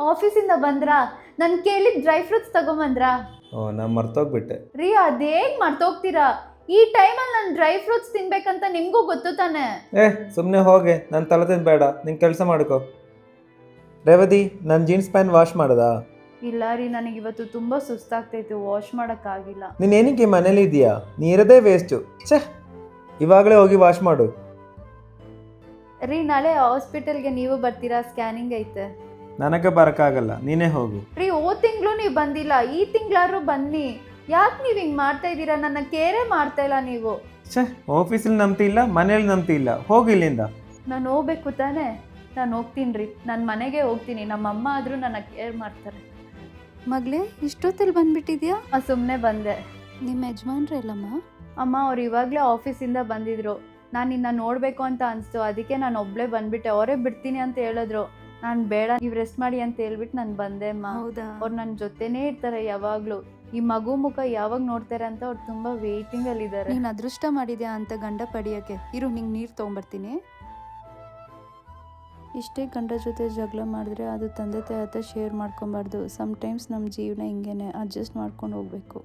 ಆಫೀಸಿಂದ ಬಂದ್ರಾ? ನಾನು ಕೇಳಿದ ಡ್ರೈ ಫ್ರೂಟ್ಸ್ ತಗೊಂಬಂದ್ರಾ? ನಾನು ಮರ್ತೋಗ್ಬಿಟ್ಟೆ. ರೀ ಅದೇಗ್ ಮರ್ತೋಗ್ತೀರಾ? ಈ ಟೈಮಲ್ಲಿ ನಾನು ಡ್ರೈ ಫ್ರೂಟ್ಸ್ ತಿನ್ಬೇಕಂತ ನಿಮಗೂ ಗೊತ್ತು ತಾನೆ. ಸುಮ್ಮನೆ ಹೋಗೆ, ನಾನು ತಲೆ ತಿನ್ಬೇಡ, ನಿಂಗೆ ಕೆಲಸ ಮಾಡ್ಕೋ. ರೇವತಿ, ನನ್ನ ಜೀನ್ಸ್ ಪ್ಯಾಂಟ್ ವಾಶ್ ಮಾಡದಾ? ಇಲ್ಲ ರೀ, ನನಗಿವತ್ತು ತುಂಬ ಸುಸ್ತಾಗ್ತೈತೆ, ವಾಶ್ ಮಾಡೋಕ್ಕಾಗಿಲ್ಲ. ನೀನು ಏನಕ್ಕೆ ಮನೇಲಿ ಇದೆಯಾ? ನೀ ಇರೋದೇ ವೇಸ್ಟು. ಇವಾಗಲೇ ಹೋಗಿ ವಾಶ್ ಮಾಡು. ರೀ ನಾಳೆ ಹಾಸ್ಪಿಟಲ್ಗೆ ನೀವು ಬರ್ತೀರಾ? ಸ್ಕ್ಯಾನಿಂಗ್ ಐತೆ. ನನಗೆ ಬರೋಕ್ಕಾಗಲ್ಲ, ನೀನೇ ಹೋಗು. ರೀ ತಿಂಗಳು ನೀವು ಬಂದಿಲ್ಲ, ಈ ತಿಂಗಳಾದ್ರೂ ಬನ್ನಿ. ಯಾಕೆ ನೀವು ಹಿಂಗೆ ಮಾಡ್ತಾ ಇದ್ದೀರಾ? ನನ್ನ ಕೇರೇ ಮಾಡ್ತಾ ಇಲ್ಲ ನೀವು. ಆಫೀಸಲ್ಲಿ ನಂಬ್ತಿಲ್ಲ, ಮನೇಲಿ ನಂಬ್ತಿಲ್ಲ, ಹೋಗಿ ಇಲ್ಲಿಂದ. ನಾನು ಹೋಗ್ಬೇಕು ತಾನೇ? ನಾನು ಹೋಗ್ತೀನಿ ರೀ, ನನ್ನ ಮನೆಗೆ ಹೋಗ್ತೀನಿ. ನಮ್ಮಮ್ಮ ಆದರೂ ನನ್ನ ಕೇರ್ ಮಾಡ್ತಾರೆ. ಮಗಳೇ, ಇಷ್ಟೊತ್ತಲ್ಲಿ ಬಂದ್ಬಿಟ್ಟಿದ್ಯಾ? ಸುಮ್ಮನೆ ಬಂದೆ. ನಿಮ್ಮ ಯಜಮಾನ್ರೆ ಎಲ್ಲಮ್ಮ? ಅಮ್ಮ ಅವ್ರು ಇವಾಗಲೇ ಆಫೀಸಿಂದ ಬಂದಿದ್ರು. ನಾನು ನಿನ್ನ ನೋಡಬೇಕು ಅಂತ ಅನಿಸ್ತು, ಅದಕ್ಕೆ ನಾನು ಒಬ್ಬಳೇ ಬಂದ್ಬಿಟ್ಟೆ. ಅವರೇ ಬಿಡ್ತೀನಿ ಅಂತ ಹೇಳಿದ್ರು. ನಾನು ಬೇಡ, ನೀವು ರೆಸ್ಟ್ ಮಾಡಿ ಅಂತ ಹೇಳ್ಬಿಟ್ಟು ನಾನು ಬಂದೆ ಅಮ್ಮ. ಹೌದಾ? ಅವ್ರು ನನ್ನ ಜೊತೆನೇ ಇರ್ತಾರೆ ಯಾವಾಗಲೂ. ಈ ಮಗು ಮುಖ ಯಾವಾಗ ನೋಡ್ತಾರೆ ಅಂತ ಅವ್ರು ತುಂಬ ವೇಟಿಂಗಲ್ಲಿದ್ದಾರೆ. ನೀನು ಅದೃಷ್ಟ ಮಾಡಿದ್ಯಾ ಅಂತ ಗಂಡ ಪಡಿಯೋಕ್ಕೆ. ಇರು, ನಿಂಗೆ ನೀರು ತೊಗೊಂಬರ್ತೀನಿ. ಇಷ್ಟೇ ಗಂಡ ಜೊತೆ ಜಗಳ ಮಾಡಿದ್ರೆ ಅದು ತಂದೆ ತಾಯಿ ಹತ್ರ ಶೇರ್ ಮಾಡ್ಕೊಬಾರ್ದು. ಸಮ್ಟೈಮ್ಸ್ ನಮ್ಮ ಜೀವನ ಹಿಂಗೇನೆ, ಅಡ್ಜಸ್ಟ್ ಮಾಡ್ಕೊಂಡು ಹೋಗ್ಬೇಕು.